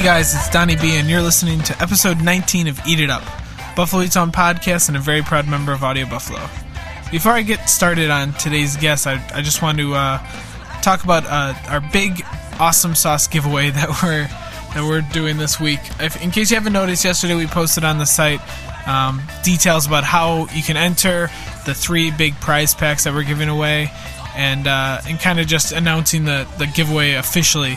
Hey guys, it's Donnie B, and you're listening to episode 19 of Eat It Up, Buffalo Eats On podcast, and a very proud member of Audio Buffalo. Before I get started on today's guest, I just want to talk about our big awesome sauce giveaway that we're doing this week. In case you haven't noticed, yesterday we posted on the site details about how you can enter the 3 big prize packs that we're giving away, and kind of just announcing the giveaway officially.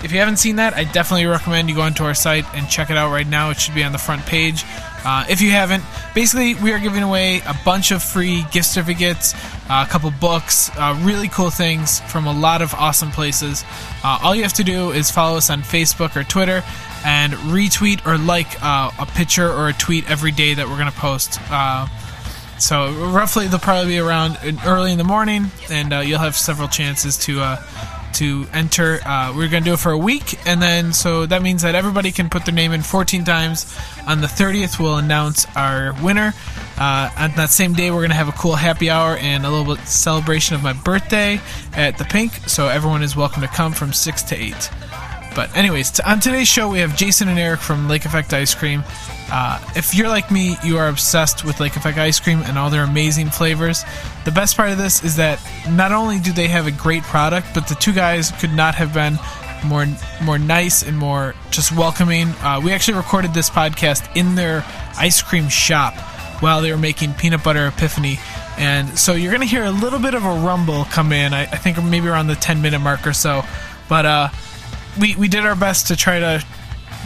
If you haven't seen that, I definitely recommend you go onto our site and check it out right now. It should be on the front page. If you haven't, basically we are giving away a bunch of free gift certificates, a couple books, really cool things from a lot of awesome places. All you have to do is follow us on Facebook or Twitter and retweet or like a picture or a tweet every day that we're going to post. So roughly they'll probably be around early in the morning, and you'll have several chances to enter. We're going to do it for a week, and then so that means that everybody can put their name in 14 times. On the 30th, we'll announce our winner. On that same day, we're going to have a cool happy hour and a little bit celebration of my birthday at the Pink, so everyone is welcome to come from 6 to 8. But anyways, on today's show, we have Jason and Eric from Lake Effect Ice Cream. If you're like me, you are obsessed with Lake Effect Ice Cream and all their amazing flavors. The best part of this is that not only do they have a great product, but the two guys could not have been more nice and more just welcoming. We actually recorded this podcast in their ice cream shop while they were making Peanut Butter Epiphany. And so you're going to hear a little bit of a rumble come in, I think maybe around the 10-minute mark or so. But we did our best to try to...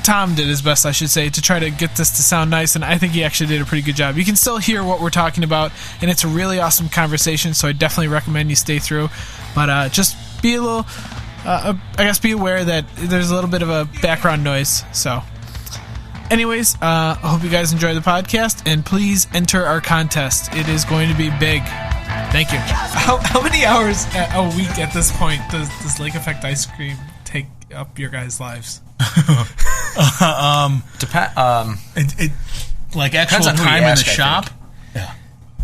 Tom did his best, I should say, to try to get this to sound nice, and I think he actually did a pretty good job. You can still hear what we're talking about, and it's a really awesome conversation, so I definitely recommend you stay through. But just be a little, be aware that there's a little bit of a background noise. So, anyways, I hope you guys enjoy the podcast, and please enter our contest. It is going to be big. Thank you. How many hours a week at this point does Lake Effect Ice Cream take up your guys' lives? Like actual time in the shop. Yeah,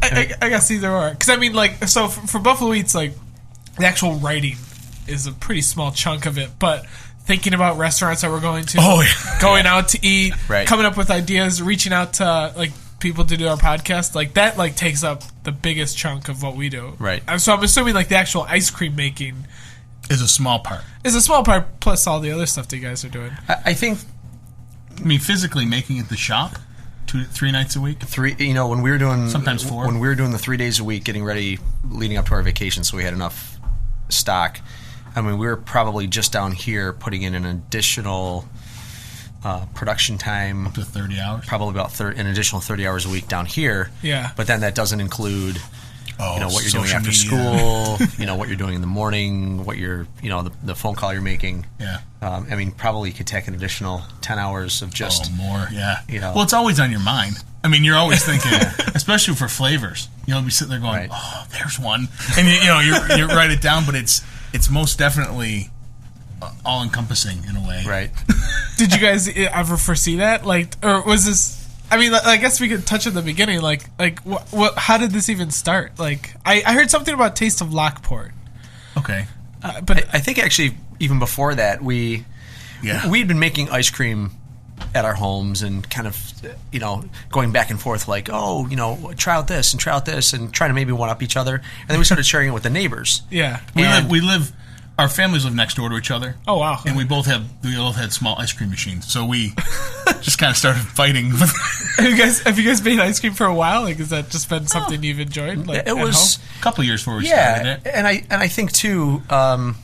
I guess either or. Because I mean, like, so for Buffalo Eats, like, the actual writing is a pretty small chunk of it. But thinking about restaurants that we're going to, going out to eat, coming up with ideas, reaching out to like people to do our podcast, like that, like takes up the biggest chunk of what we do. Right. So I'm assuming like the actual ice cream making is a small part. Is a small part plus all the other stuff that you guys are doing. I mean, physically making it the shop 3 nights a week. 3, when we were doing sometimes 4. When we were doing the 3 days a week, getting ready, leading up to our vacation, so we had enough stock. I mean, we were probably just down here putting in an additional production time, up to 30 hours. Probably about an additional 30 hours a week down here. Yeah. But then that doesn't include. What you're doing after school, what you're doing in the morning, what you're, the phone call you're making. Yeah. I mean, probably you could take an additional 10 hours of just... more, yeah. Well, it's always on your mind. I mean, you're always thinking, especially for flavors. You'll be sitting there going, oh, there's one. And, you write it down, but it's most definitely all-encompassing in a way. Right. Did you guys ever foresee that? Like, or was this... I mean, I guess we could touch at the beginning. Like, what? How did this even start? Like, I heard something about Taste of Lockport. Okay, but I think actually even before that we'd been making ice cream at our homes and kind of going back and forth like, try out this and trying to maybe one up each other, and then we started sharing it with the neighbors. Yeah, we live. Our families live next door to each other. Oh, wow. And we both had small ice cream machines. So we just kind of started fighting. Have you guys made ice cream for a while? Like, has that just been something you've enjoyed? Like, it was home? A couple of years before we started it. And I think too, we're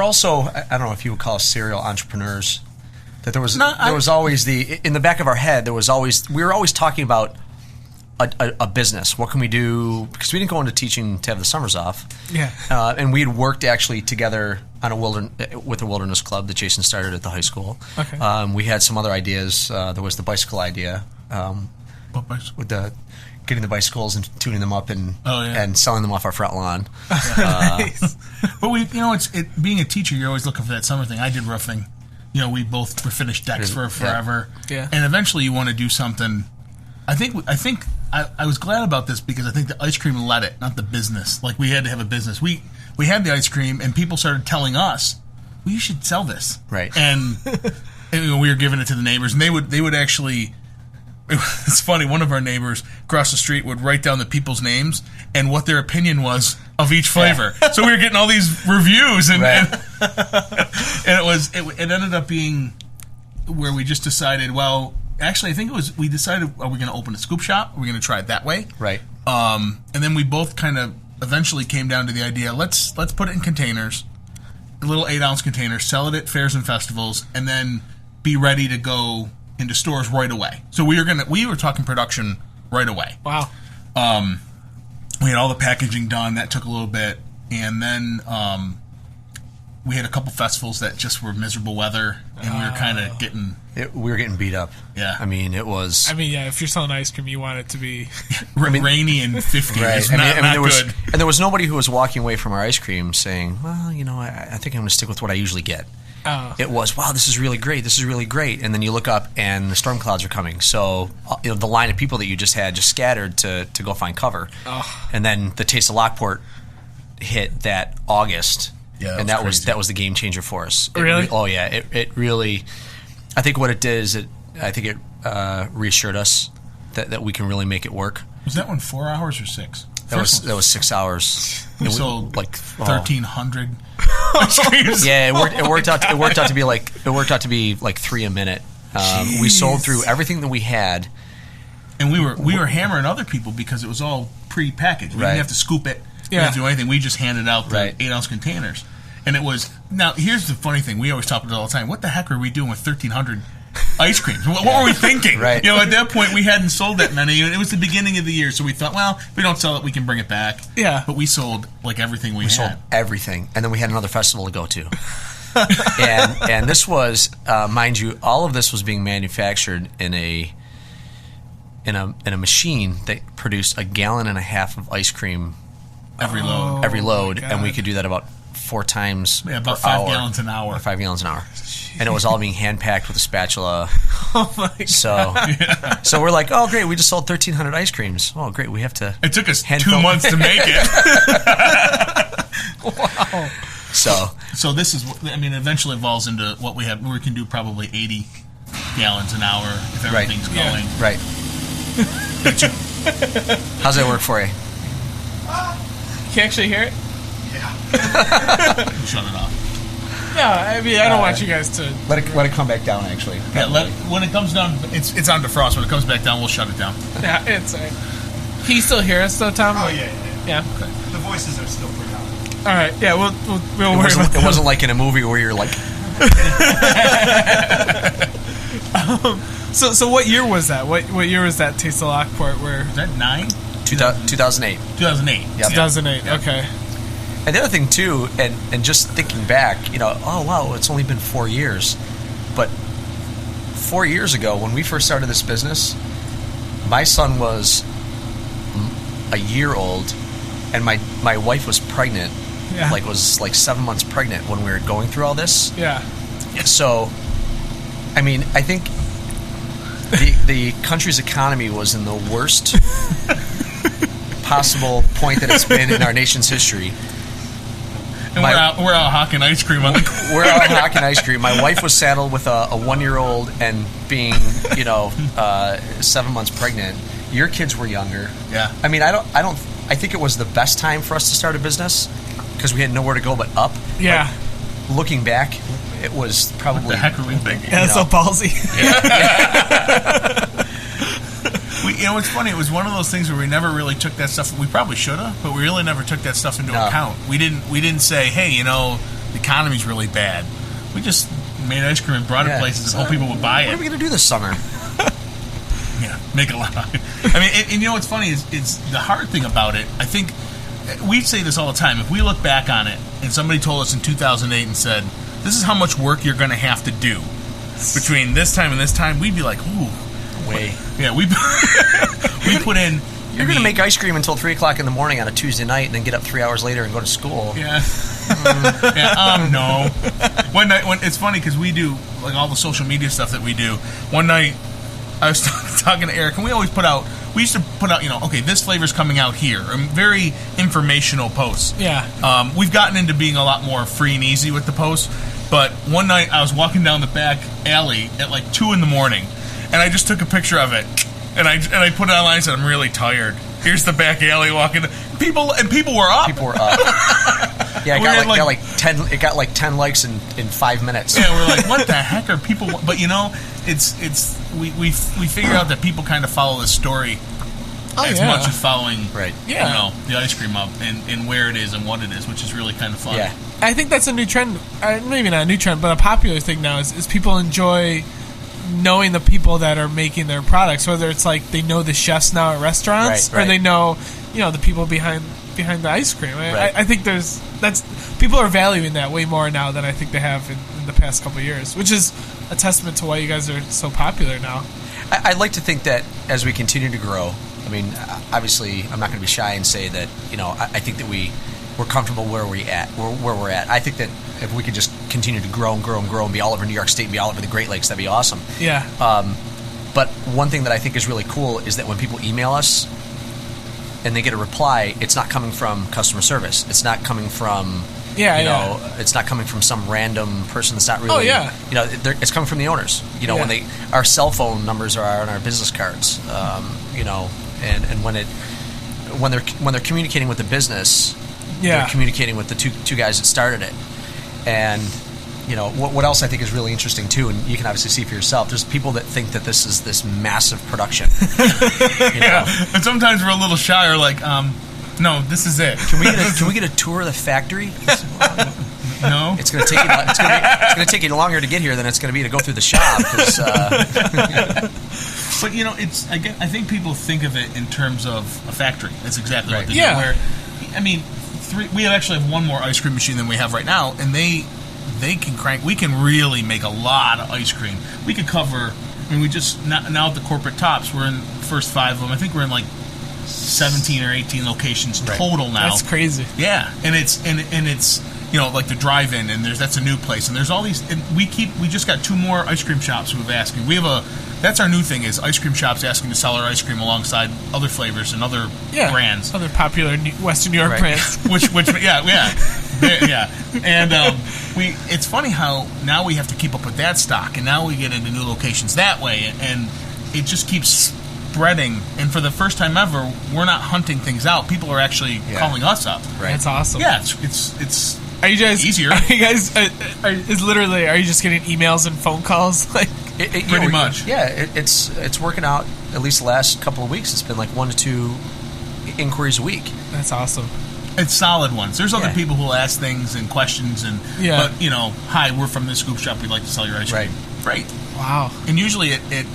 also, I don't know if you would call us serial entrepreneurs. That there was always in the back of our head, we were always talking about a business. What can we do? Because we didn't go into teaching to have the summers off. Yeah. And we had worked actually together on with a wilderness club that Jason started at the high school. Okay. We had some other ideas. There was the bicycle idea. What bicycle? With getting the bicycles and tuning them up and selling them off our front lawn. Nice. But being a teacher, you're always looking for that summer thing. I did roofing. We both were finished decks for forever. Yeah. And eventually you want to do something. I think I was glad about this because I think the ice cream led it, not the business. Like, we had to have a business. We we had the ice cream, and people started telling us, well, you should sell this. Right. And we were giving it to the neighbors, and they would actually... It's funny, one of our neighbors across the street would write down the people's names and what their opinion was of each flavor. Yeah. So we were getting all these reviews, and it ended up being where we just decided, well, actually, I think we decided, are we going to open a scoop shop? Are we going to try it that way? Right. And then we both kind of eventually came down to the idea, let's put it in containers, little 8-ounce containers, sell it at fairs and festivals, and then be ready to go into stores right away. So we were talking production right away. Wow. We had all the packaging done. That took a little bit, and then we had a couple festivals that just were miserable weather, and we were kind of getting beat up. Yeah. I mean, it was. I mean, yeah. If you're selling ice cream, you want it to be rainy and 50. Right. It's not there was, good. And there was nobody who was walking away from our ice cream saying, "Well, I think I'm going to stick with what I usually get." It was, wow, this is really great. This is really great. And then you look up, and the storm clouds are coming. So the line of people that you just had just scattered to go find cover. Oh. And then the Taste of Lockport hit that August. Yeah, and that was the game changer for us. Really? Oh yeah. It really. I think what it did is it reassured us that we can really make it work. Was that one 4 hours or 6? That was 6 hours. We sold like 1,300 ice creams. Yeah, it worked out to be like 3 a minute. We sold through everything that we had, and we were hammering other people because it was all pre-packaged. We didn't have to scoop it. We didn't have to do anything. We just handed out the 8-ounce containers, and it was. Now here's the funny thing: we always talk about it all the time. What the heck are we doing with 1,300 ice creams? What were we thinking? Right. At that point, we hadn't sold that many. It was the beginning of the year, so we thought, well, if we don't sell it, we can bring it back. Yeah. But we sold like everything we had. Sold everything, and then we had another festival to go to. and this was, mind you, all of this was being manufactured in a machine that produced 1.5 gallons of ice cream every load, and we could do that about 4 times about per 5 gallons an hour. 5 gallons an hour. And it was all being hand packed with a spatula. Oh my God. So we're like, oh great, we just sold 1,300 ice creams. Oh great, we have to. It took us 2 months to make it. Wow. So this is, I mean, eventually evolves into what we have. We can do probably 80 gallons an hour if everything's going. Yeah. Right. How's that work for you? Can you actually hear it? Yeah. Shut it off. Yeah, I mean, I don't want you guys to let it come back down. Actually, when it comes down, it's on defrost. When it comes back down, we'll shut it down. Yeah, it's. Can you still hear us though, Tom? Oh yeah. Okay. The voices are still pretty loud. All right. Yeah, we'll worry about that. It wasn't like in a movie where you're like. So what year was that? What year was that Taste of Lockport? Where was that 9? 2008. 2008. Yep. 2008. Yep. Okay. And the other thing too, and just thinking back, oh wow, it's only been 4 years, but 4 years ago when we first started this business, my son was a year old, and my wife was pregnant. Yeah. Was 7 months pregnant when we were going through all this. Yeah. So, I mean, I think the country's economy was in the worst possible point that it's been in our nation's history. And we're out hawking ice cream on the We're out hawking ice cream. My wife was saddled with a 1-year-old and being, 7 months pregnant. Your kids were younger. Yeah. I mean, I think it was the best time for us to start a business because we had nowhere to go but up. Yeah. But looking back, it was probably. What the heck are we thinking? Yeah, so ballsy. It's funny. It was one of those things where we never really took that stuff. We probably should have, but we really never took that stuff into account. We didn't say, hey, the economy's really bad. We just made ice cream and brought it places and hope people would buy it. What are we going to do this summer? Yeah, make a lot. I mean, and what's funny is the hard thing about it. I think we say this all the time. If we look back on it and somebody told us in 2008 and said, this is how much work you're going to have to do between this time and this time, we'd be like, ooh. Way. Yeah, we put in. You're going to make ice cream until 3 o'clock in the morning on a Tuesday night, and then get up 3 hours later and go to school. Yeah. No. One night, it's funny because we do all the social media stuff that we do. One night, I was talking to Eric, and we always put out we used to put out, okay, this flavor's coming out here. Very informational posts. Yeah. We've gotten into being a lot more free and easy with the posts. But one night I was walking down the back alley at like 2 a.m, and I just took a picture of it, and I put it online and said, I'm really tired. Here's the back alley walking. People were up. People were up. Yeah, it got like 10 likes in 5 minutes. Yeah, we're like, what the heck are people? But we figure out that people kind of follow the story as much as following, the ice cream up and where it is and what it is, which is really kind of fun. Yeah, I think that's a new trend. Maybe not a new trend, but a popular thing now is people enjoy knowing the people that are making their products, whether it's like they know the chefs now at restaurants or they know the people behind the ice cream. I think people are valuing that way more now than I think they have in the past couple of years, which is a testament to why you guys are so popular now. I'd like to think that as we continue to grow, I mean, obviously I'm not going to be shy and say that I think that we're comfortable where we're at. I think that if we could just continue to grow and grow and grow and be all over New York State and be all over the Great Lakes, that'd be awesome. Yeah. But one thing that I think is really cool is that when people email us and they get a reply, it's not coming from customer service. It's not coming from it's not coming from some random person that's not really. Oh yeah. It's coming from the owners. When our cell phone numbers are on our business cards. And when they're communicating with the business, they're communicating with the two guys that started it. And what else I think is really interesting too, and you can obviously see for yourself. There's people that think that this is this massive production. And sometimes we're a little shy, or like, no, this is it. Can we get a tour of the factory? No, it's going to take you longer to get here than it's going to be to go through the shop. But I think people think of it in terms of a factory. That's exactly what they do. Yeah. Where, we actually have one more ice cream machine than we have right now, and they can crank. We can really make a lot of ice cream. We could cover. We just now at the corporate tops, we're in the first 5 of them. I think we're in like 17 or 18 locations total now. That's crazy. Yeah, and it's like the drive-in, and that's a new place, and there's all these. And we just got 2 more ice cream shops who have asked me. That's our new thing, is ice cream shops asking to sell our ice cream alongside other flavors and other brands, other popular Western New York brands. which yeah. And it's funny how now we have to keep up with that stock, and now we get into new locations that way, and it just keeps spreading. And for the first time ever, we're not hunting things out. People are actually calling us up. Right. That's awesome. Yeah, it's are you guys easier? Are you guys? Are you just getting emails and phone calls like? Pretty much. Yeah, it's working out. At least the last couple of weeks, it's been like 1 to 2 inquiries a week. That's awesome. It's solid ones. There's other people who ask things and questions, but hi, we're from this scoop shop. We'd like to sell your ice cream. Right. Wow. And usually it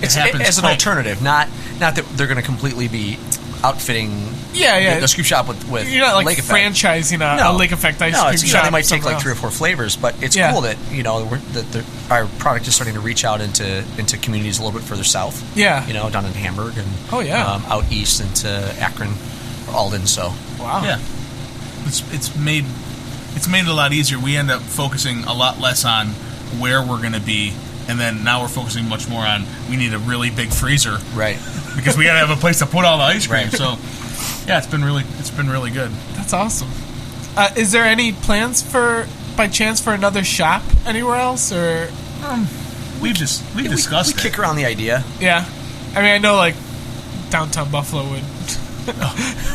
happens as an alternative, not that they're going to completely be outfitting the scoop shop with you're not like Lake Effect. Franchising a Lake Effect ice cream shop. They might take like 3 or 4 flavors, but it's cool that our product is starting to reach out into communities a little bit further south. Yeah, down in Hamburg and out east into Akron or Alden. So yeah, it's made it a lot easier. We end up focusing a lot less on where we're going to be. And then now we're focusing much more on, we need a really big freezer, right? Because we got to have a place to put all the ice cream. Right. So, yeah, it's been really good. That's awesome. Is there any plans by chance for another shop anywhere else, or we've discussed we kick around the idea. Yeah, I know like downtown Buffalo would.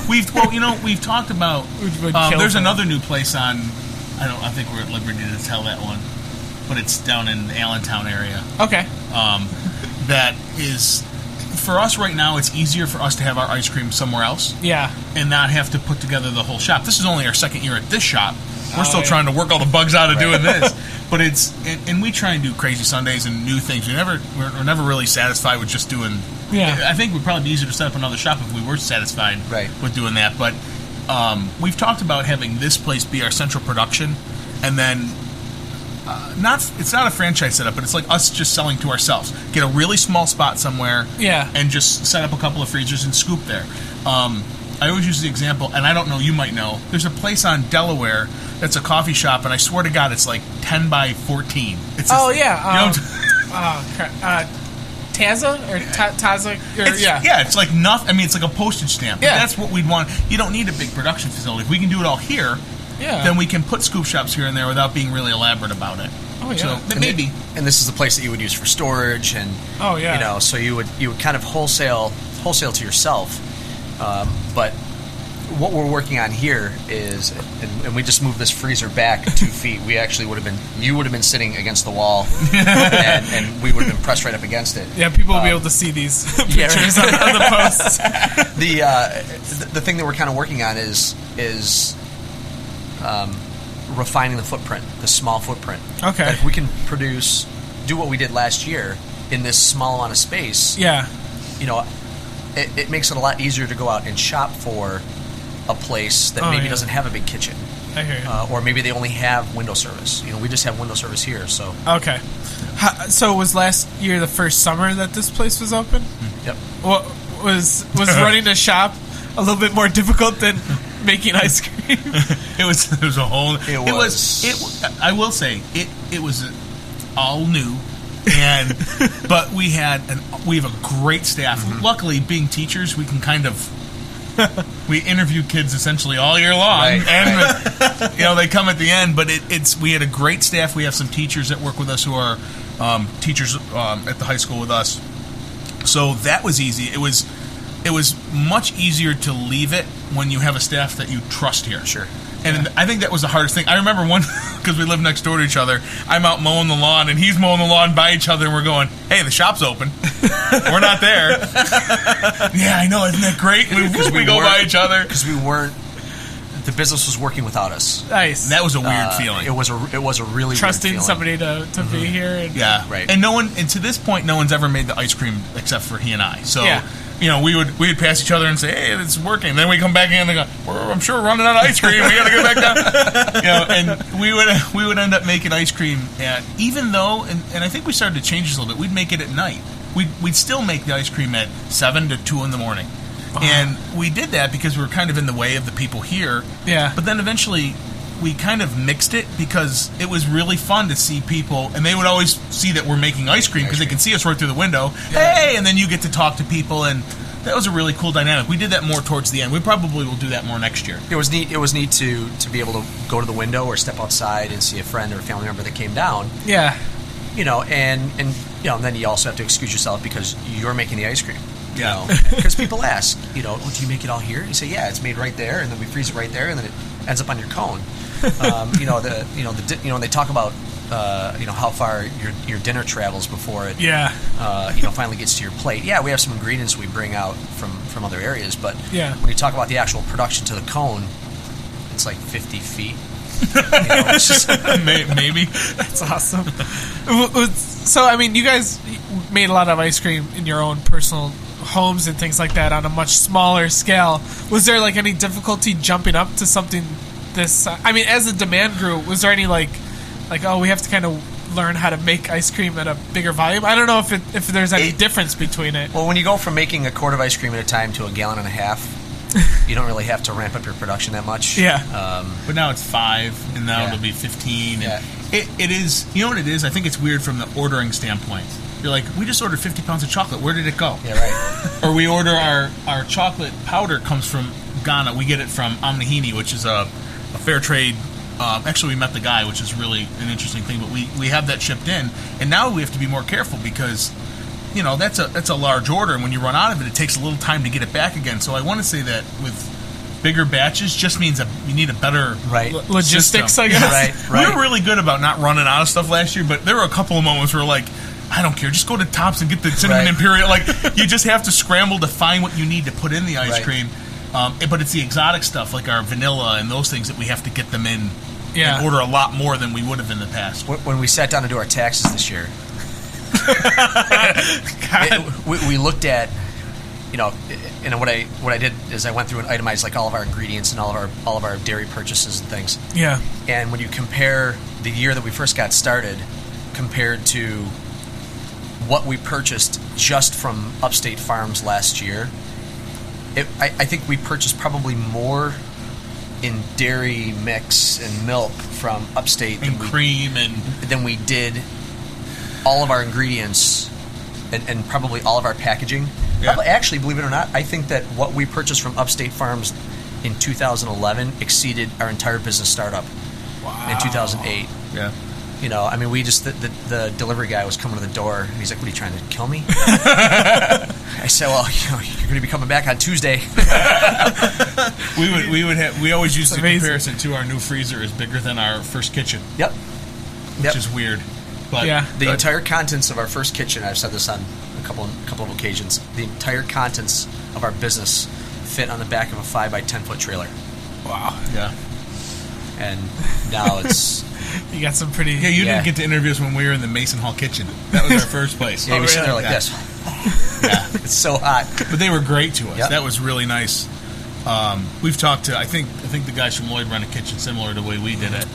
We've talked about. There's another new place on. I think we're at liberty to tell that one. But it's down in the Allentown area. Okay. That is, for us right now, it's easier for us to have our ice cream somewhere else. Yeah. And not have to put together the whole shop. This is only our 2nd year at this shop. We're still trying to work all the bugs out of doing this. But and we try and do crazy Sundays and new things. We're never really satisfied with just doing. Yeah. I think it would probably be easier to set up another shop if we were satisfied with doing that. But we've talked about having this place be our central production, and then. It's not a franchise setup, but it's like us just selling to ourselves. Get a really small spot somewhere, and just set up a couple of freezers and scoop there. I always use the example, and I don't know, you might know. There's a place on Delaware that's a coffee shop, and I swear to God, it's like 10 by 14. It's Taza or Taza? It's like nothing. I mean, it's like a postage stamp. But Yeah. that's what we'd want. You don't need a big production facility. If we can do it all here, then we can put scoop shops here and there without being really elaborate about it. Oh yeah. So maybe. And this is the place that you would use for storage, and so you would kind of wholesale to yourself. But what we're working on here is, and we just moved this freezer back 2 feet. We actually you would have been sitting against the wall, and we would have been pressed right up against it. Yeah, people will be able to see these pictures on the posts. The thing that we're kind of working on is refining the footprint, the small footprint. Okay. That if we can do what we did last year in this small amount of space, it makes it a lot easier to go out and shop for a place that maybe doesn't have a big kitchen. I hear you. Or maybe they only have window service. We just have window service here. So okay. So was last year the first summer that this place was open? Yep. What was running a shop a little bit more difficult than making ice cream? It was a whole. I will say it was all new. But we have a great staff. Mm-hmm. Luckily, being teachers, we can kind of we interview kids essentially all year long, and they come at the end. But we had a great staff. We have some teachers that work with us who are teachers at the high school with us. So that was easy. It was much easier to leave it when you have a staff that you trust here. Sure. And I think that was the hardest thing. I remember one, because we live next door to each other, I'm out mowing the lawn, and he's mowing the lawn by each other, and we're going, hey, the shop's open. We're not there. Yeah, I know. Isn't that great? We go by each other. Because the business was working without us. Nice. That was a weird feeling. It was a really trusting weird somebody to be here. And, yeah. Right. And and to this point, no one's ever made the ice cream except for he and I. So. Yeah. We would pass each other and say, "Hey, it's working." And then we come back in and they go, "I'm sure we're running out of ice cream. We got to get back down." And we would end up making ice cream even though, and I think we started to change this a little bit. We'd make it at night. We'd still make the ice cream at 7 to 2 in the morning, and we did that because we were kind of in the way of the people here. Yeah. But then eventually, we kind of mixed it because it was really fun to see people, and they would always see that we're making ice cream because they can see us right through the window. Yeah. Hey, and then you get to talk to people, and that was a really cool dynamic. We did that more towards the end. We probably will do that more next year. It was neat. It was neat to be able to go to the window or step outside and see a friend or a family member that came down. Yeah. And then you also have to excuse yourself because you're making the ice cream. Yeah. Because people ask, do you make it all here? You say, yeah, it's made right there, and then we freeze it right there, and then it ends up on your cone. When they talk about how far your dinner travels before it finally gets to your plate. Yeah, we have some ingredients we bring out from other areas, but when you talk about the actual production to the cone, it's like 50 feet. It's just maybe. That's awesome. So, I mean, you guys made a lot of ice cream in your own personal homes and things like that on a much smaller scale. Was there like any difficulty jumping up to something this? I mean, as the demand grew, was there any like we have to kind of learn how to make ice cream at a bigger volume? I don't know if there's any difference between it. Well, when you go from making a quart of ice cream at a time to 1.5 gallons, you don't really have to ramp up your production that much. Yeah. But now it's 5, and now it'll be 15. Yeah. It is. You know what it is? I think it's weird from the ordering standpoint. You're like, we just ordered 50 pounds of chocolate. Where did it go? Yeah, right. Or we order our chocolate powder comes from Ghana. We get it from Amnahini, which is a fair trade. Actually, we met the guy, which is really an interesting thing. But we have that shipped in, and now we have to be more careful because that's a large order, and when you run out of it, it takes a little time to get it back again. So I want to say that with bigger batches just means that you need a better logistics, system. I guess. Right. We were really good about not running out of stuff last year, but there were a couple of moments where like, I don't care, just go to Tops and get the cinnamon imperial. Like, you just have to scramble to find what you need to put in the ice cream. But it's the exotic stuff like our vanilla and those things that we have to get them in and order a lot more than we would have in the past. When we sat down to do our taxes this year, we looked at, and what I did is I went through and itemized like all of our ingredients and all of our dairy purchases and things. Yeah. And when you compare the year that we first got started compared to what we purchased just from Upstate Farms last year, I think we purchased probably more in dairy mix and milk from Upstate and cream and than we did all of our ingredients and probably all of our packaging. Yeah. Actually, believe it or not, I think that what we purchased from Upstate Farms in 2011 exceeded our entire business startup in 2008. Yeah. You know, I mean, we just the delivery guy was coming to the door, and he's like, "What are you trying to kill me?" I said, "Well, you're going to be coming back on Tuesday." We always use the comparison to our new freezer is bigger than our first kitchen. Yep. Which is weird. But the entire contents of our first kitchen, I've said this on a couple of occasions, the entire contents of our business fit on the back of a 5x10 foot trailer. Wow. Yeah. And now it's... You got some pretty... Yeah, you didn't get to interview us when we were in the Mason Hall kitchen. That was our first place. Yeah, we sitting there like this. Yeah. It's so hot. But they were great to us. Yep. That was really nice. We've talked to... I think the guys from Lloyd run a kitchen similar to the way we did it.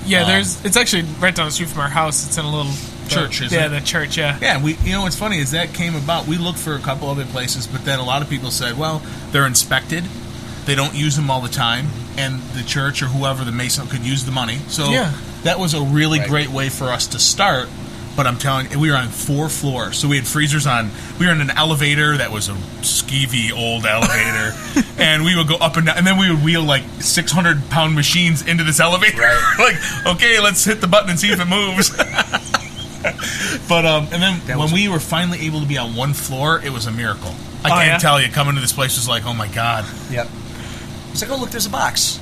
Yeah, it's actually right down the street from our house. It's in a little church, isn't it? Yeah, the church, yeah. Yeah, what's funny is that came about, we looked for a couple other places, but then a lot of people said, well, they're inspected, they don't use them all the time, and the church or whoever, the Mason, could use the money. So that was a really great way for us to start. But I'm telling you, we were on 4 floors. So we had freezers on. We were in an elevator that was a skeevy old elevator. And we would go up and down. And then we would wheel like 600-pound machines into this elevator. Right. Like, okay, let's hit the button and see if it moves. But and then when we were finally able to be on 1 floor, it was a miracle. I can't tell you. Coming to this place was like, oh my God. Yep. It's like, oh, look, there's a box.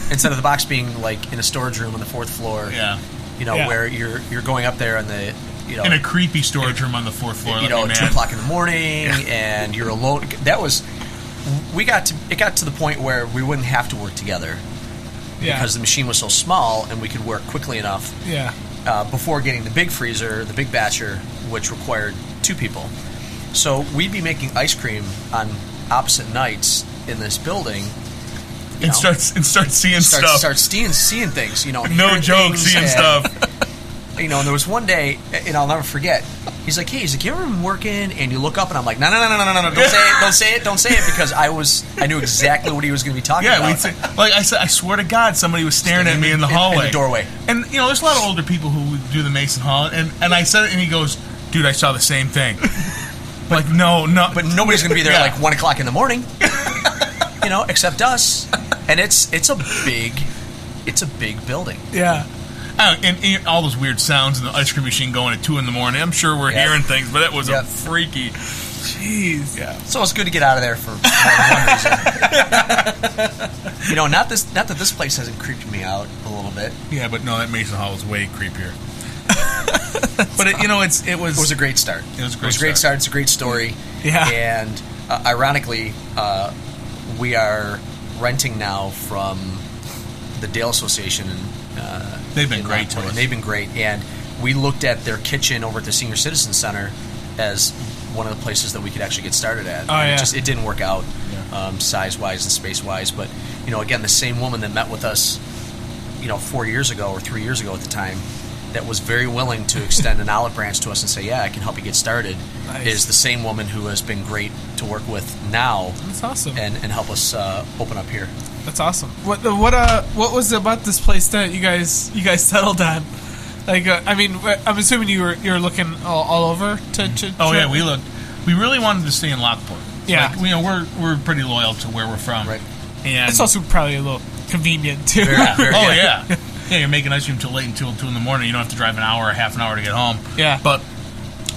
Instead of the box being like in a storage room on the 4th floor. Yeah. Where you're going up there and in a creepy storage room on the 4th floor. At 2:00 in the morning, and you're alone. It got to the point where we wouldn't have to work together because the machine was so small and we could work quickly enough. Yeah. Before getting the big freezer, the big batcher, which required 2 people. So we'd be making ice cream on opposite nights in this building. And start seeing stuff. Start seeing things, No joke, seeing stuff. And there was one day, and I'll never forget. He's like, you ever been working? And you look up, and I'm like, no, don't say it, because I knew exactly what he was going to be talking about. We'd say, like I said, I swear to God, somebody was staring at me in the hallway, in the doorway. And there's a lot of older people who do the Mason Hall, and I said it, and he goes, dude, I saw the same thing. Like, no, but nobody's going to be there like 1:00 in the morning, except us. And it's a big building. Yeah. And all those weird sounds and the ice cream machine going at 2 in the morning. I'm sure we're hearing things, but that was a freaky. Jeez. Yeah. So it's good to get out of there for one reason. Not that this place hasn't creeped me out a little bit. Yeah, but no, that Mason Hall was way creepier. But it was a great start. It was a great start. It's a great story. Yeah. And ironically, we are renting now from the Dale Association. They've been great to us. They've been great. And we looked at their kitchen over at the Senior Citizen Center as one of the places that we could actually get started at. It didn't work out size-wise and space-wise. But, again, the same woman that met with us, 4 years ago or 3 years ago at the time, that was very willing to extend an olive branch to us and say, I can help you get started, is the same woman who has been great to work with now. That's awesome. And help us open up here. That's awesome. What was it about this place that you guys settled on? Like, I'm assuming you were looking all over to. Oh yeah, we looked. We really wanted to stay in Lockport. Yeah, we're pretty loyal to where we're from. Right. And it's also probably a little convenient too. Very, yeah. Yeah, you're making ice cream till 2 in the morning. You don't have to drive an hour or half an hour to get home. Yeah. But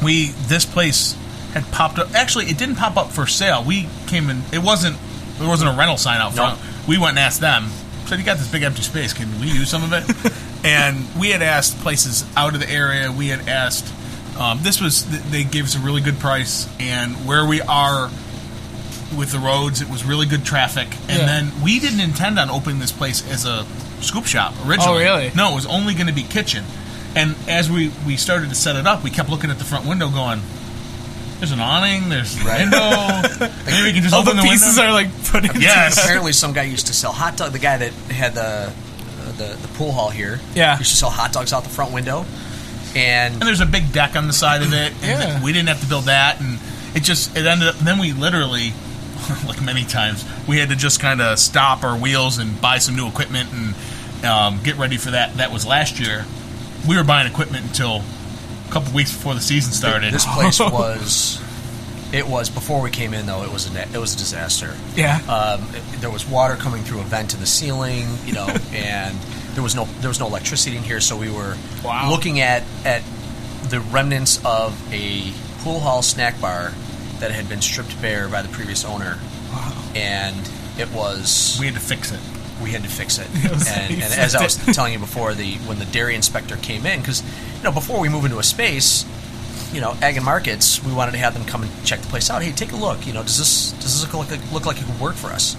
this place had popped up. Actually, it didn't pop up for sale. We came in. There wasn't a rental sign out front. We went and asked them. Said, you got this big empty space. Can we use some of it? And we had asked places out of the area. We had asked. They gave us a really good price, and where we are with the roads, it was really good traffic. And then we didn't intend on opening this place as a scoop shop originally. Oh, really? No, it was only going to be kitchen. And as we started to set it up, we kept looking at the front window going, there's an awning, there's a window. Maybe we can just open the pieces window. Are like put in. Yes. Apparently some guy used to sell hot dogs. The guy that had the pool hall here used to sell hot dogs out the front window. And there's a big deck on the side of it. And we didn't have to build that. And it ended up, then we literally, like many times, we had to just kind of stop our wheels and buy some new equipment and get ready for that. That was last year. We were buying equipment until a couple weeks before the season started. This place was. It was before we came in though. It was a disaster. Yeah. There was water coming through a vent in the ceiling, and there was no electricity in here. So we were looking at the remnants of a pool hall snack bar that had been stripped bare by the previous owner, and it was. We had to fix it. We had to fix it, and as I was telling you before, when the dairy inspector came in, because before we move into a space, Ag and Markets, we wanted to have them come and check the place out. Hey, take a look. Does this look like it could work for us?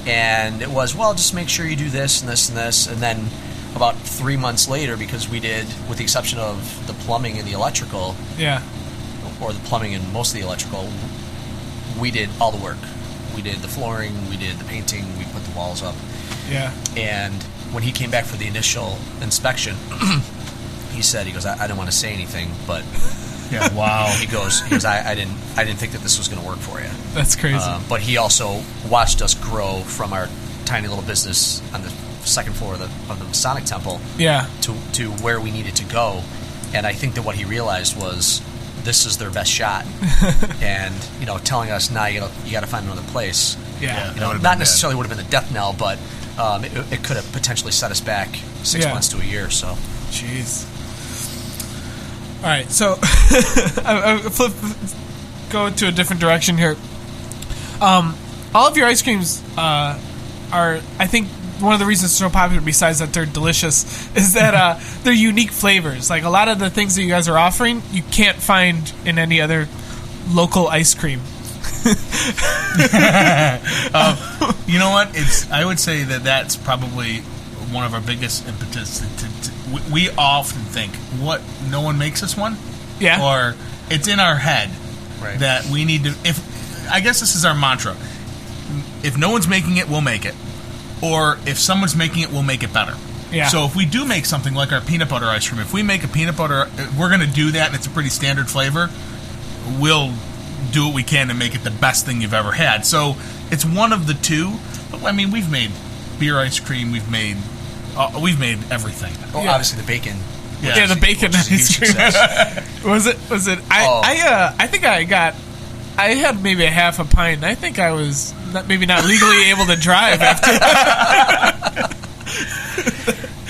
And it was, well, just make sure you do this and this and this. And then about 3 months later, because we did, with the exception of the plumbing and the electrical, or the plumbing and most of the electrical, we did all the work. We did the flooring, we did the painting, we put the walls up. Yeah. And when he came back for the initial inspection, he goes, I didn't want to say anything, but yeah, wow. He goes, I didn't think that this was going to work for you. That's crazy. But he also watched us grow from our tiny little business on the second floor of the Masonic Temple, to where we needed to go. And I think that what he realized was this is their best shot, and telling us now you got to find another place. Yeah, not necessarily would have been the death knell, but it could have potentially set us back 6 months to a year. So, jeez. All right, so I go to a different direction here. All of your ice creams are, I think, one of the reasons they're so popular, besides that they're delicious, is that they're unique flavors. Like a lot of the things that you guys are offering, you can't find in any other local ice cream. You know what? I would say that's probably one of our biggest impetus. We often think, what, no one makes us one? Yeah. Or it's in our head right. that we need to, I guess this is our mantra. If no one's making it, we'll make it. Or if someone's making it, we'll make it better. Yeah. So if we do make something like our peanut butter ice cream, if we make a peanut butter, we're going to do that, and it's a pretty standard flavor, we'll do what we can to make it the best thing you've ever had. So it's one of the two. But, I mean, we've made beer ice cream, we've made everything. Well, obviously the bacon. Yeah, the bacon ice cream. Was it? I think I had maybe a half a pint. I think I was not legally able to drive after that.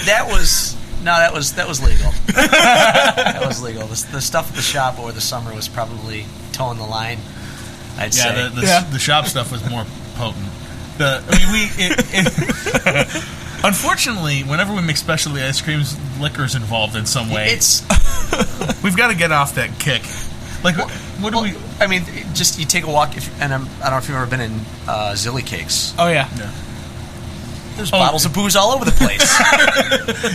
That was legal. That was legal. The stuff at the shop over the summer was probably towing the line, I'd say. The shop stuff was more potent. Unfortunately, whenever we make specialty ice creams, liquor's involved in some way. We've got to get off that kick. Like, what do we... I mean, just you take a walk, I don't know if you've ever been in Zilly Cakes. Oh, yeah. There's bottles of booze all over the place.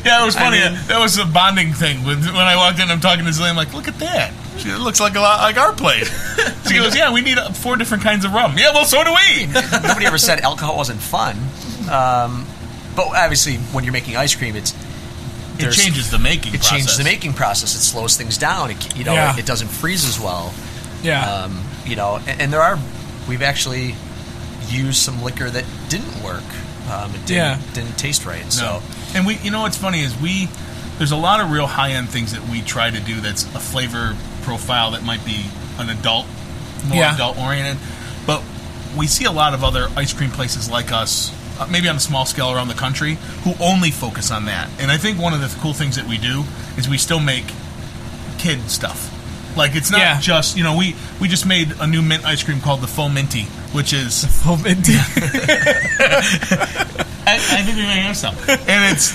Yeah, it was funny. That was a bonding thing. When I walked in, I'm talking to Zilly, I'm like, look at that. It looks like a lot like our place. She goes, yeah, we need 4 different kinds of rum. Yeah, well, so do we. Nobody ever said alcohol wasn't fun. But obviously, when you're making ice cream, it changes the making process. It changes the making process. It slows things down. It doesn't freeze as well. Yeah. And we've actually used some liquor that didn't work. It didn't taste right. So, and what's funny is there's a lot of real high-end things that we try to do that's a flavor profile that might be an adult, more adult-oriented. But we see a lot of other ice cream places like us, maybe on a small scale around the country, who only focus on that. And I think one of the cool things that we do is we still make kid stuff. Like, it's not just, we just made a new mint ice cream called the Faux Minty, which is... The Faux Minty. I think we may have some. And it's,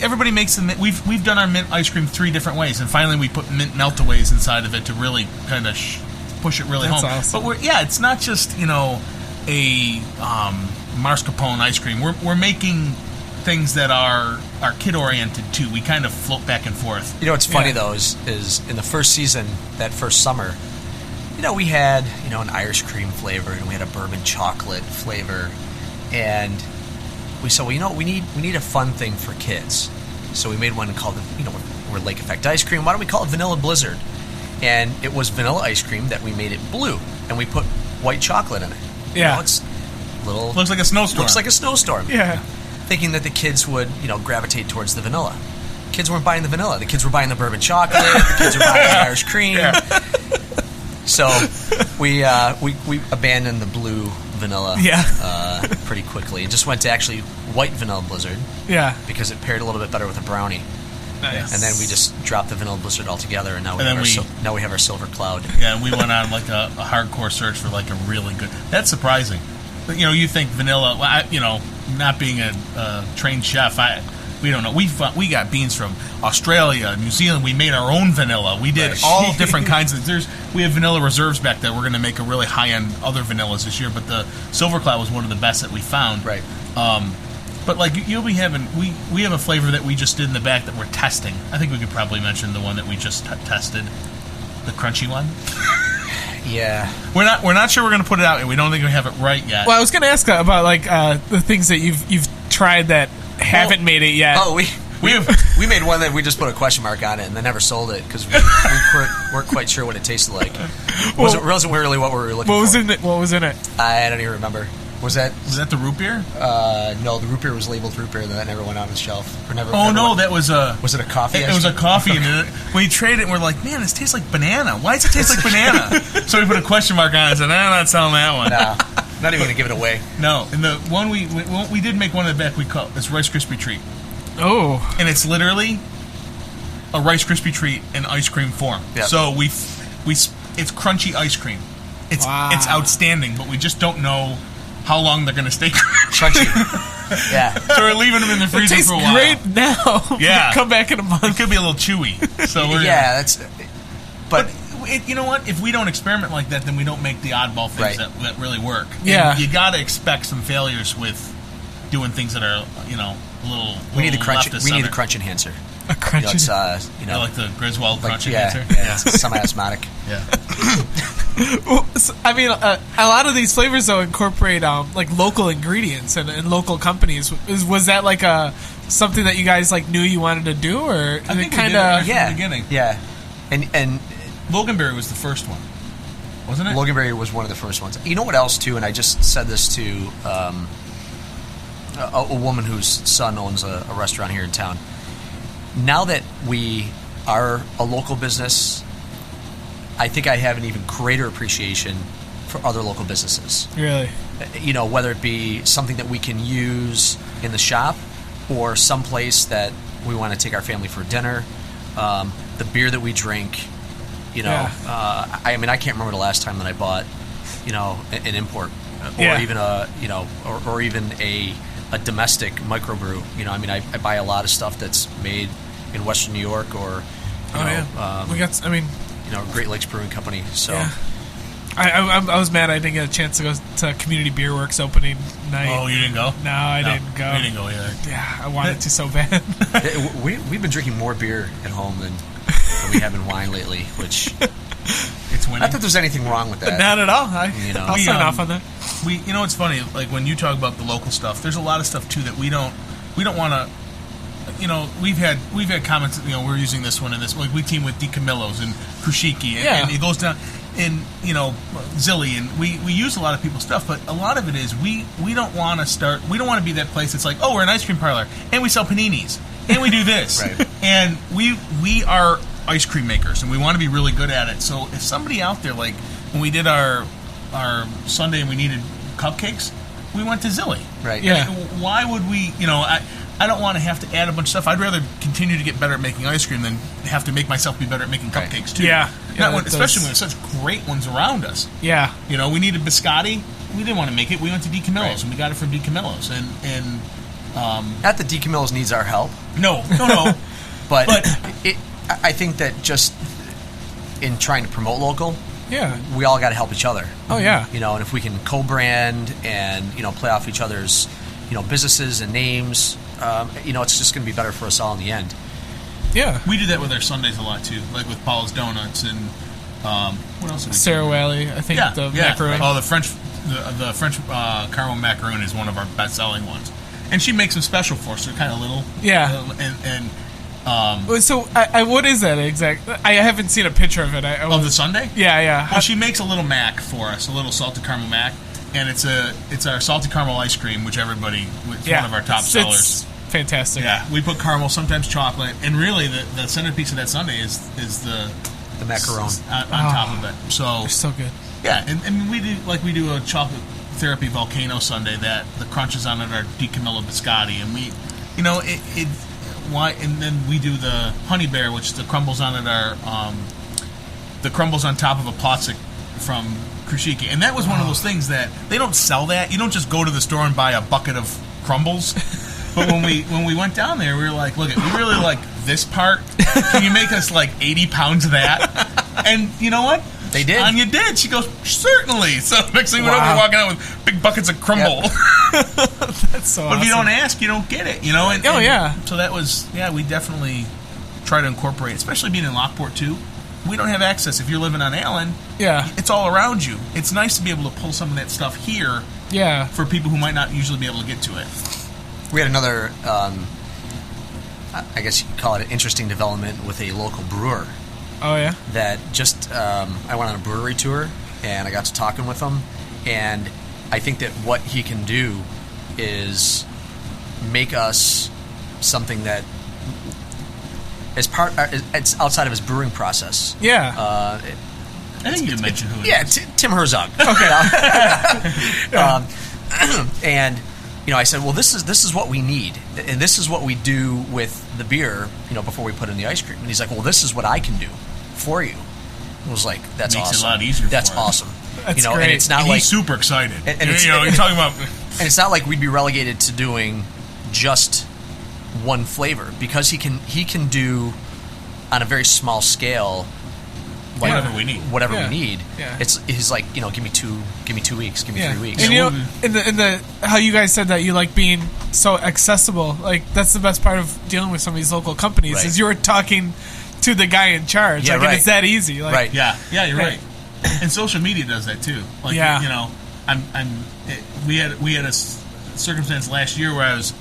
everybody makes the mint. We've done our mint ice cream 3 different ways, and finally we put mint melt-aways inside of it to really kind of push it really home. Awesome. But it's not just, a mascarpone ice cream. We're making things that are kid-oriented, too. We kind of float back and forth. What's funny, though, is in the first season, that first summer, we had, an Irish cream flavor, and we had a bourbon chocolate flavor, and we said, well, we need a fun thing for kids. So we made one called, we're Lake Effect ice cream. Why don't we call it Vanilla Blizzard? And it was vanilla ice cream that we made it blue, and we put white chocolate in it. Yeah. It's little... Looks like a snowstorm. Looks like a snowstorm. Yeah. Thinking that the kids would, gravitate towards the vanilla. kids weren't buying the vanilla. The kids were buying the bourbon chocolate. The kids were buying the Irish cream. Yeah. So we abandoned the blue vanilla pretty quickly and just went to actually white vanilla blizzard. Yeah. Because it paired a little bit better with a brownie. Nice. And then we just dropped the vanilla blizzard altogether, and now we have our silver cloud. Yeah, and we went on like a hardcore search for like a really good. That's surprising. But, you think vanilla. Not being a trained chef, we don't know. We got beans from Australia, New Zealand. We made our own vanilla. We did all different kinds of. We have vanilla reserves back there. We're going to make a really high end other vanillas this year, but the silver cloud was one of the best that we found. Right. But like you'll be having, we have a flavor that we just did in the back that we're testing. I think we could probably mention the one that we just tested, the crunchy one. Yeah, we're not sure we're going to put it out, and we don't think we have it right yet. Well, I was going to ask about like the things that you've tried that haven't made it yet. Oh, we made one that we just put a question mark on it and then never sold it because we weren't quite sure what it tasted like. It wasn't really what we were looking for. What was in it? I don't even remember. Was that the root beer? No, the root beer was labeled root beer, and that never went on the shelf. That was a... Was it a coffee? It was a coffee, and when we traded it, we're like, man, this tastes like banana. Why does it taste like banana? So we put a question mark on it and said, I'm not selling that one. No, not even going to give it away. No, and the one we did make one in the back, we call it's Rice Krispie Treat. Oh. And it's literally a Rice Krispie Treat in ice cream form. Yep. So it's crunchy ice cream. It's outstanding, but we just don't know how long they're going to stay crunchy. Yeah. So we're leaving them in the freezer for a while. It tastes great now. Yeah. Come back in a month. It could be a little chewy. So that's... But you know what? If we don't experiment like that, then we don't make the oddball things that really work. Yeah. And you got to expect some failures with doing things that are, a little. We need the crunch. left of We need center. the crunch enhancer. A crunch. Like the Griswold crunch enhancer. Yeah, it's semi-osmotic. Yeah. I mean, a lot of these flavors though incorporate like local ingredients and local companies. Was that like something that you guys like knew you wanted to do, or I think kind we did it right of from the beginning? Yeah, and Loganberry was the first one, wasn't it? Loganberry was one of the first ones. You know what else too? And I just said this to a woman whose son owns a restaurant here in town. Now that we are a local business, I think I have an even greater appreciation for other local businesses. Really? Whether it be something that we can use in the shop or someplace that we want to take our family for dinner, the beer that we drink, I can't remember the last time that I bought, an import or even or even a domestic microbrew. I buy a lot of stuff that's made in Western New York or we got. Great Lakes Brewing Company. So yeah. I was mad I didn't get a chance to go to Community Beer Works opening night. Oh, you didn't go? No, I didn't go. You didn't go either. Yeah, I wanted to so bad. We've been drinking more beer at home than we have in wine lately, which it's winning. Not that there's anything wrong with that. Not at all. I'll sign off on that. It's funny. Like when you talk about the local stuff, there's a lot of stuff too that we don't want to. We've had comments. We're using this one and this. Like we team with DiCamillo's and Krushiki, and it goes down. And Zilly, and we use a lot of people's stuff, but a lot of it is we don't want to start. We don't want to be that place that's like, oh, we're an ice cream parlor and we sell paninis and we do this, right. And we are ice cream makers and we want to be really good at it. So if somebody out there, like when we did our Sunday and we needed cupcakes, we went to Zilly, right? Yeah. Why would we? I don't want to have to add a bunch of stuff. I'd rather continue to get better at making ice cream than have to make myself be better at making cupcakes too. Yeah. Especially when there's such great ones around us. Yeah. We needed biscotti. We didn't want to make it. We went to DiCamillo's and we got it from DiCamillo's. And not that DiCamillo's needs our help. No. but I think that just in trying to promote local, we all got to help each other. Oh yeah. And if we can co-brand and play off each other's businesses and names, it's just going to be better for us all in the end. Yeah. We do that with our Sundays a lot too, like with Paula's Donuts and what else? Sarah Wally, I think. The macaroon. Oh, the French caramel macaroon is one of our best-selling ones, and she makes them special for us. They're kind of little. Yeah. So, what is that exactly? I haven't seen a picture of it. Of the Sunday? Yeah. Well, she makes a little mac for us, a little salted caramel mac, and it's our salted caramel ice cream, which it's one of our top sellers. fantastic. Yeah, we put caramel, sometimes chocolate, and really the centerpiece of that sundae is the macaron on top of it. So They're so good. yeah, and we do a chocolate therapy volcano sundae that the crunches on it are Di Camillo biscotti, and we, and then we do the honey bear, which the crumbles on it are the crumbles on top of a Plotzik from Krushiki, and that was one of those things that they don't sell that. You don't just go to the store and buy a bucket of crumbles. But when we went down there, we were like, look, we really like this part. Can you make us like 80 pounds of that? And you know what? They did. Anya did. She goes, certainly. So next thing we know, we're walking out with big buckets of crumble. Yep. That's so awesome. But if you don't ask, you don't get it, And, yeah. So that was, we definitely try to incorporate, especially being in Lockport too. We don't have access. If you're living on Allen, it's all around you. It's nice to be able to pull some of that stuff here for people who might not usually be able to get to it. We had another, I guess you could call it an interesting development with a local brewer. Oh, yeah? That just, I went on a brewery tour, and I got to talking with him, and I think that what he can do is make us something that is it's outside of his brewing process. Yeah. I think you mentioned who it is. Tim Herzog. Okay. And I said, well, this is what we need, and this is what we do with the beer, before we put in the ice cream. And he's like, well, this is what I can do for you. I was like, that's Makes awesome. it a lot easier. That's for us. awesome. That's And great. it's not And like he's super excited. And you're talking about. and it's not like we'd be relegated to doing just one flavor, because he can do on a very small scale. Like whatever we need. Yeah. He's like, give me 2 weeks, give me 3 weeks. And in the how you guys said that you like being so accessible, like that's the best part of dealing with some of these local companies, Right. is you were talking to the guy in charge. Yeah, like, right. and it's that easy. Like, Right. Yeah, you're right. And social media does that too. Like, we had a circumstance last year where I was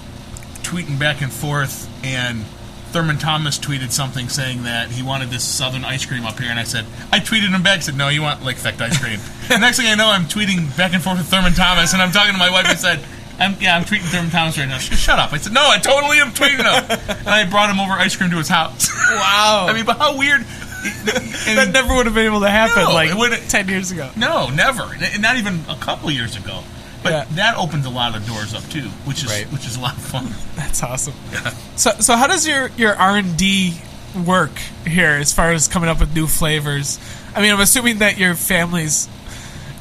tweeting back and forth, and Thurman Thomas tweeted something saying that he wanted this Southern ice cream up here, and I tweeted him back, said, no, you want Lake Effect ice cream. And next thing I know, I'm tweeting back and forth with Thurman Thomas, and I'm talking to my wife, and said, I'm tweeting Thurman Thomas right now. She goes, shut up. I said, no, I totally am tweeting him. And I brought him over ice cream to his house. Wow. I mean, but how weird. That never would have been able to happen No, 10 years ago. No, never. Not even a couple years ago. But that opens a lot of doors up too, which is a lot of fun. That's awesome. Yeah. So how does your R&D work here as far as coming up with new flavors? I mean, I'm assuming that your families,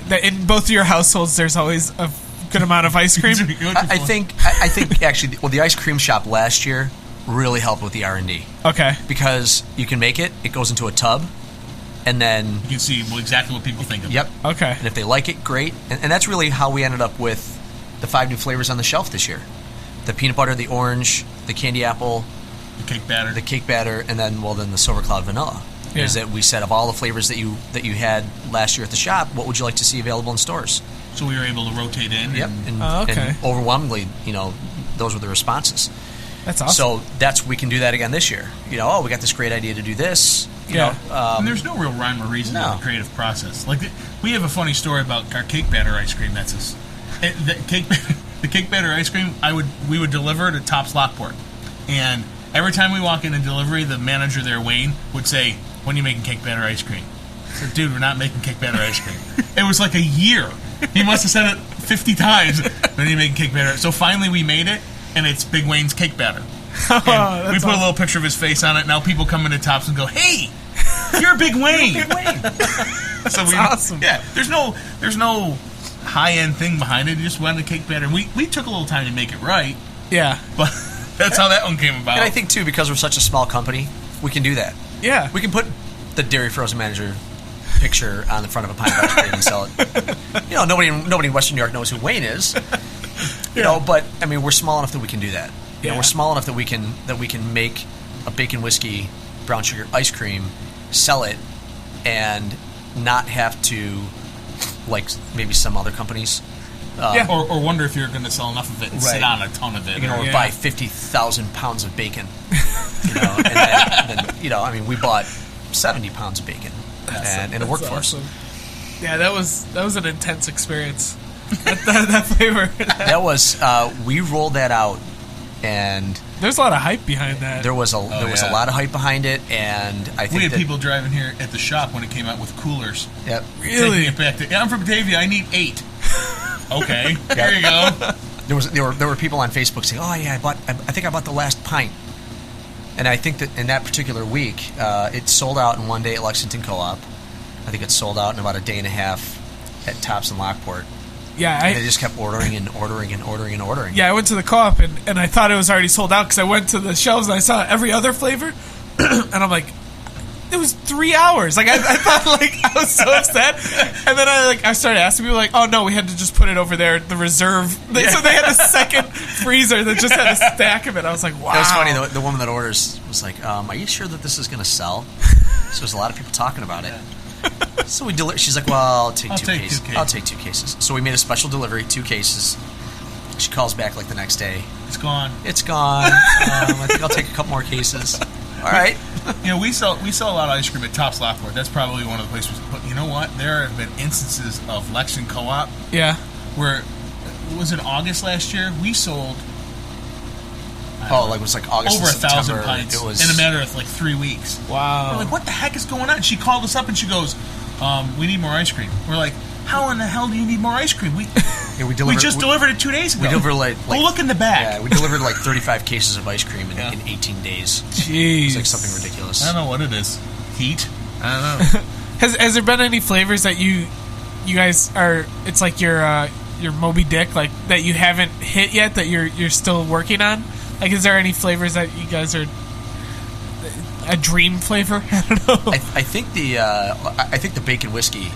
that in both of your households, there's always a good amount of ice cream. I think actually, the ice cream shop last year really helped with the R&D. Okay. Because you can make it goes into a tub, and then you can see exactly what people think of it. Yep. Okay. And if they like it, great. And that's really how we ended up with the 5 new flavors on the shelf this year: the peanut butter, the orange, the candy apple, The cake batter, and then the Silver Cloud vanilla. Yeah. Is that we said, of all the flavors that you had last year at the shop, what would you like to see available in stores? So we were able to rotate in. Yep. And And overwhelmingly, those were the responses. That's awesome. So we can do that again this year. We got this great idea to do this. and there's no real rhyme or reason to the creative process. Like, we have a funny story about our cake batter ice cream. The cake batter ice cream. We would deliver to Tops Lockport, and every time we walk in a delivery, the manager there, Wayne, would say, "When are you making cake batter ice cream?" I said, "Dude, we're not making cake batter ice cream." It was like a year. He must have said it 50 times. When are you making cake batter? So finally, we made it, and it's Big Wayne's cake batter. And we put a little picture of his face on it. Now people come into Tops and go, "Hey, you're Big Wayne." Big Wayne. So that's awesome. Yeah, there's no high-end thing behind it. You just wanted a cake batter. We took a little time to make it right. Yeah. But that's how that one came about. And I think, too, because we're such a small company, we can do that. Yeah. We can put the Dairy Frozen Manager picture on the front of a pint of ice cream and sell it. Nobody in Western New York knows who Wayne is. But I mean, we're small enough that we can do that. We're small enough that we can make a bacon whiskey brown sugar ice cream, sell it, and not have to, like maybe some other companies. Or wonder if you're going to sell enough of it and sit on a ton of it. Or buy 50,000 pounds of bacon. And then, I mean, we bought 70 pounds of bacon, and it worked for us. Yeah, that was an intense experience. that flavor. That was we rolled that out And there's a lot of hype behind that. there was a lot of hype behind it, and I think We had that, people driving here at the shop when it came out with coolers. Yep. Really? Taking it back to, I'm from Batavia, I need 8. Okay, there you go. There were people on Facebook saying, "Oh yeah, I think I bought the last pint," and I think that in that particular week, it sold out in one day at Lexington Co-op. I think it sold out in about a day and a half at Tops and Lockport. Yeah, And they just kept ordering and ordering and ordering and ordering. Yeah, I went to the co-op and I thought it was already sold out because I went to the shelves and I saw every other flavor, and I'm like, it was 3 hours. Like I thought, like I was so upset, and then I started asking people like, oh no, we had to just put it over there, the reserve. So they had a second freezer that just had a stack of it. I was like, wow. It was funny. The woman that orders was like, "Are you sure that this is going to sell?" So there's a lot of people talking about it. So she's like, "Well, I'll take two cases. I'll take 2 cases." So we made a special delivery, 2 cases. She calls back like the next day. It's gone. It's gone. I think I'll take a couple more cases. All right. We sell a lot of ice cream at Tops Lockport. That's probably one of the places. But you know what? There have been instances of Lexington Co-op Yeah. where, was it August last year? We sold It was like August over and 1,000 September. pints It was in a matter of like 3 weeks. Wow. We're like, what the heck is going on? She called us up and she goes, we need more ice cream. We're like, how in the hell do you need more ice cream? We just delivered it 2 days ago. We delivered like go look in the back. Yeah, we delivered like 35 cases of ice cream in 18 days. Jeez. It's like something ridiculous. I don't know what it is. Heat? I don't know. Has there been any flavors that you guys are? It's like your Moby Dick, like that you haven't hit yet that you're still working on. Like, is there any flavors that you guys are a dream flavor? I don't know. I think the bacon whiskey.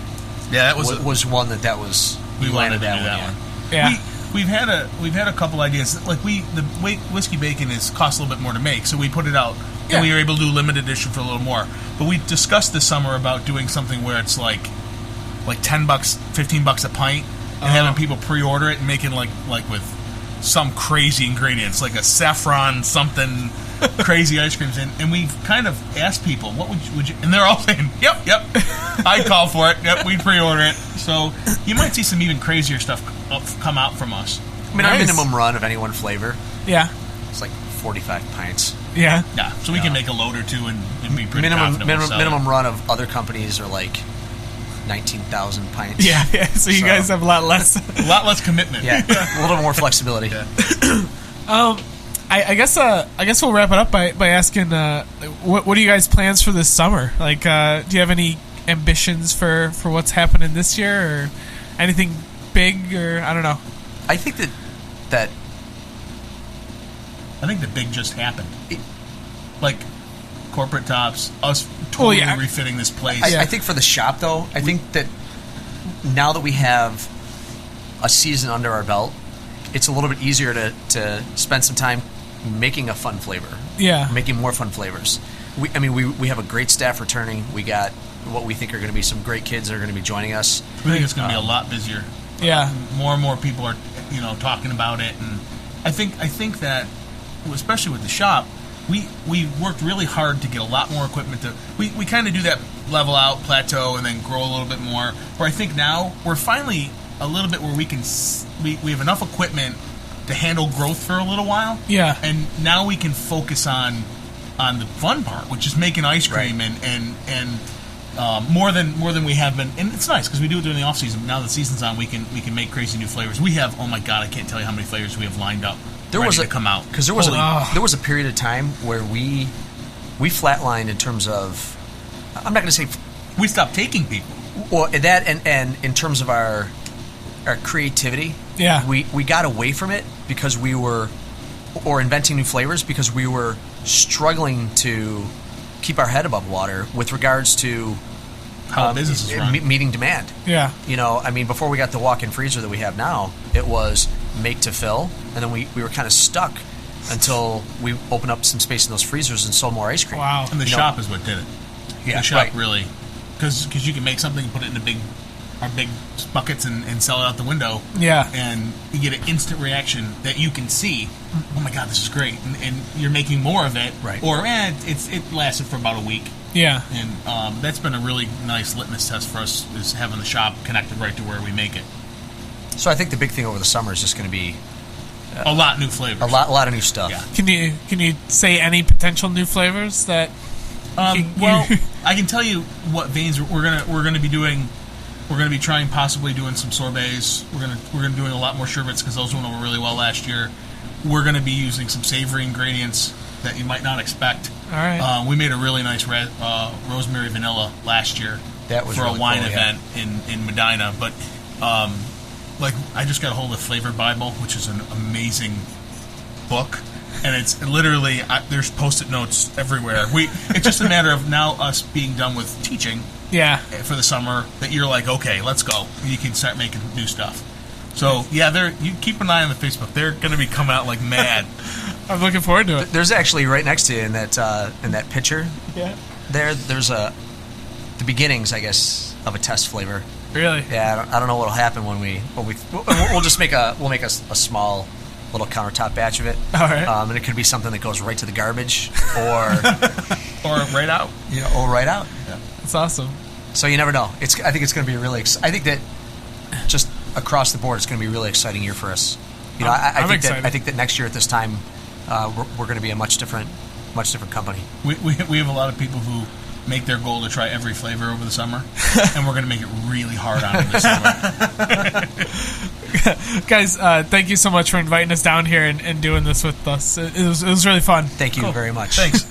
Yeah, that was one that was we wanted landed to do that one. one. Yeah. We've had a couple ideas. Like the whiskey bacon costs a little bit more to make, so we put it out and we were able to do limited edition for a little more. But we discussed this summer about doing something where it's like $10, $15 a pint, and having people pre-order it and making like with some crazy ingredients, like a saffron something crazy ice creams. And we've kind of asked people, what would you, and they're all saying, yep, I'd call for it. Yep, we'd pre-order it. So you might see some even crazier stuff come out from us. I mean, our minimum run of any one flavor, it's like 45 pints. Yeah. Yeah, so we can make a load or two and be pretty confident. Minimum run of other companies are like 19,000 pints. Yeah. So you guys have a lot less. A lot less commitment. Yeah, a little more flexibility. Yeah. I guess we'll wrap it up by asking what are you guys' plans for this summer? Like, do you have any ambitions for what's happening this year or anything big, or I don't know? I think that the big just happened. Like corporate Tops, us totally refitting this place. I think for the shop though, I think that now that we have a season under our belt, it's a little bit easier to spend some time making a fun flavor. Yeah. Making more fun flavors. We have a great staff returning. We got what we think are going to be some great kids that are going to be joining us. We think it's going to be a lot busier. Yeah. More and more people are, talking about it, and I think that, especially with the shop, we worked really hard to get a lot more equipment. We kind of do that level out, plateau, and then grow a little bit more. Where I think now we're finally a little bit where we have enough equipment to handle growth for a little while. Yeah. And now we can focus on the fun part, which is making ice cream, right. and more than we have been. And it's nice because we do it during the off season. Now the season's on, we can make crazy new flavors. We have, oh my god, I can't tell you how many flavors we have lined up. To come out because there was a period of time where we flatlined in terms of, I'm not going to say we stopped taking people. Well, that and in terms of our creativity, we got away from it because we were, or inventing new flavors because we were struggling to keep our head above water with regards to how business is run. Meeting demand. Yeah. Before we got the walk-in freezer that we have now, it was make to fill, and then we were kind of stuck until we opened up some space in those freezers and sold more ice cream. Wow. And the shop is what did it. Yeah, the shop really, because you can make something and put it in our big buckets and sell it out the window. Yeah. And you get an instant reaction that you can see. Oh my god, this is great, and you're making more of it. Right. Or it lasted for about a week. Yeah. And that's been a really nice litmus test for us, is having the shop connected right to where we make it. So I think the big thing over the summer is just going to be A lot new flavors. A lot of new stuff. Yeah. Can you say any potential new flavors that? Well, I can tell you what veins we're gonna be doing. We're gonna be trying possibly doing some sorbets. We're gonna doing a lot more sherbets because those went over really well last year. We're gonna be using some savory ingredients that you might not expect. All right. We made a really nice rosemary vanilla last year That was for really a wine cool, event in Medina. But like I just got a hold of Flavor Bible, which is an amazing book. And it's literally there's post-it notes everywhere. It's just a matter of now us being done with teaching for the summer that you're like, okay, let's go. You can start making new stuff. So yeah, you keep an eye on the Facebook. They're going to be coming out like mad. I'm looking forward to it. There's actually right next to you in that picture. Yeah. There's the beginnings, I guess, of a test flavor. Really? Yeah. I don't know what'll happen when we'll just make a small little countertop batch of it. All right. And it could be something that goes right to the garbage, or right out. Or right out. Yeah. That's awesome. So you never know. I think it's going to be I think that just across the board, it's going to be a really exciting year for us. I'm excited. I think that next year at this time, we're going to be a much different company. We have a lot of people who make their goal to try every flavor over the summer, and we're going to make it really hard on them this summer. Guys, thank you so much for inviting us down here and doing this with us. It was really fun. Thank you very much. Thanks.